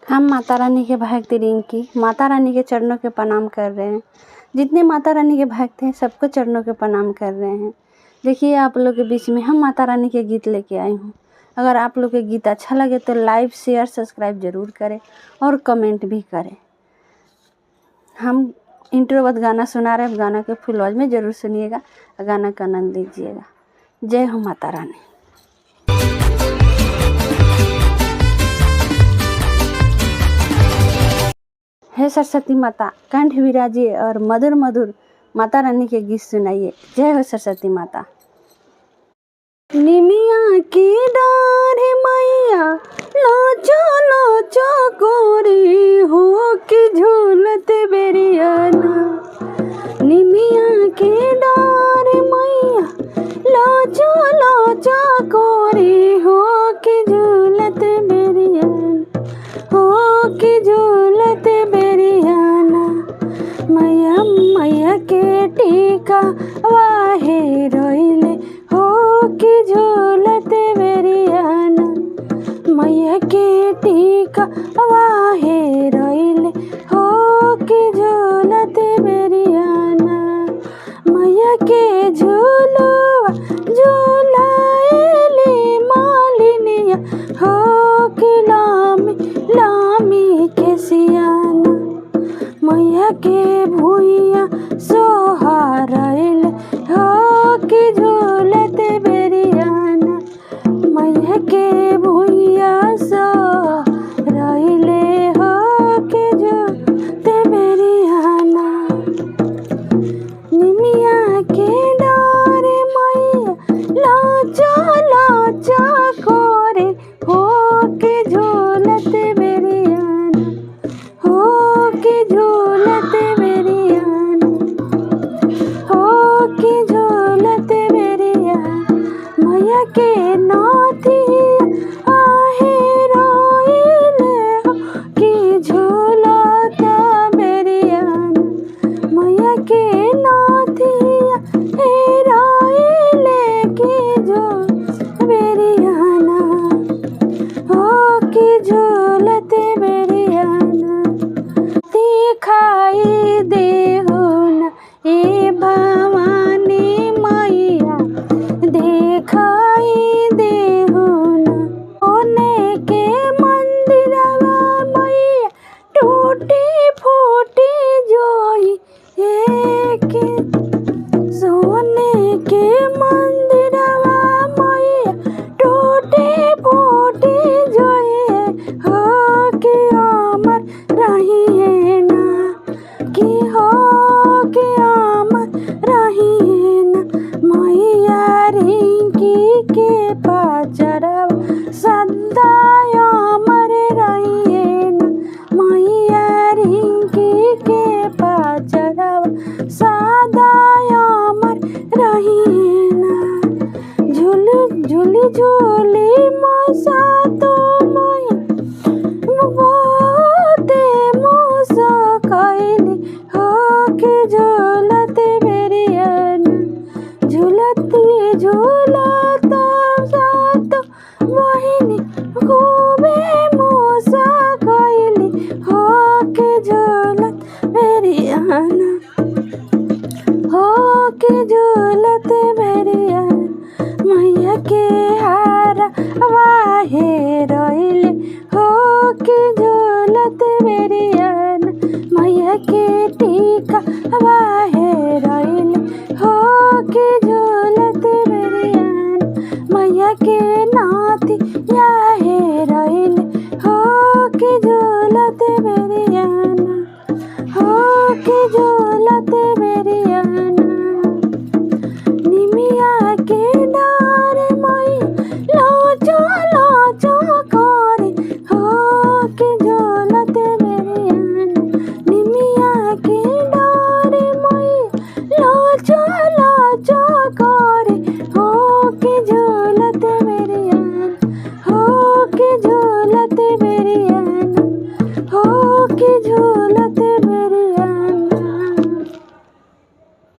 हम माता रानी के भक्त रिंकी माता रानी के चरणों के प्रणाम कर रहे हैं। जितने माता रानी के भक्त हैं सबको चरणों के प्रणाम कर रहे हैं। देखिए आप लोग के बीच में हम माता रानी के गीत लेके आई हूँ। अगर आप लोग के गीत अच्छा लगे तो लाइक शेयर सब्सक्राइब ज़रूर करें और कमेंट भी करें। हम इंट्रोवत गाना सुना रहे हैं, गाना के फुल आवाज में ज़रूर सुनिएगा, गाना का आनंद लीजिएगा। जय हो माता रानी। हे सरस्वती माता कंठ विराजिए और मधुर मधुर माता रानी के गीत सुनाइए। जय हो सरस्वती माता। निमिया की डार मैया लाचा लाचा गोरी हो के झूलते बेरियाना। निमिया की डार मैया लाचा लाचा गोरी हो के झूलते बेरियाना, हो के झूलते बेरियाना। मैया मैया के टीका वाहे रोइले हो के झूलते बेरियाना। मैया के टीका वाहे रोइले हो के झूलते बेरियाना। मैया के झूलवा झूलाएले मालिनिया हो के लामी लामी के सियाना। मैया के भुइया सोहराइले हो के झूलते बेरियाना। मैया के भुइया सोहराइले हो के झूलते बेरियाना। निमिया के डार मैया लाचा लाचा कोरे हो के झूलते बेरियाना, हो के झूलते बेरियाना, हो के झूलते बेरियाना। मैया के नाथिया आहे रोइले हो के झूलता बेरियाना। मैया के नाथिया हे रोइले के झूलते बेरियाना, हो के झूलते बेरियाना। दिखाई देहु न ए भवानी मैया, दिखाई देहु न सोने के मंदिरवा मैया टूटी फूटी जोई के। सोने के मंदिरवा मैया टूटी फूटी जोई हो के अमर रहिए ना, कि हो के अमर रहिए ना। मैया रिंकी के पाचरवा सदा अमर रहिए ना। मैया रिंकी के पाचरवा सदा अमर रहिए ना। झूली झूली मसा तो मैया बहुते मोसा कैली हो के झूलते बेरियाना। झूलती झूलता सात बहिनी खूबे मोसा कैली हो के झूलत बेरियाना, हो के झूलते बेरियाना। मैया के हारा वाहे रोइले हो के झूलते बेरियाना।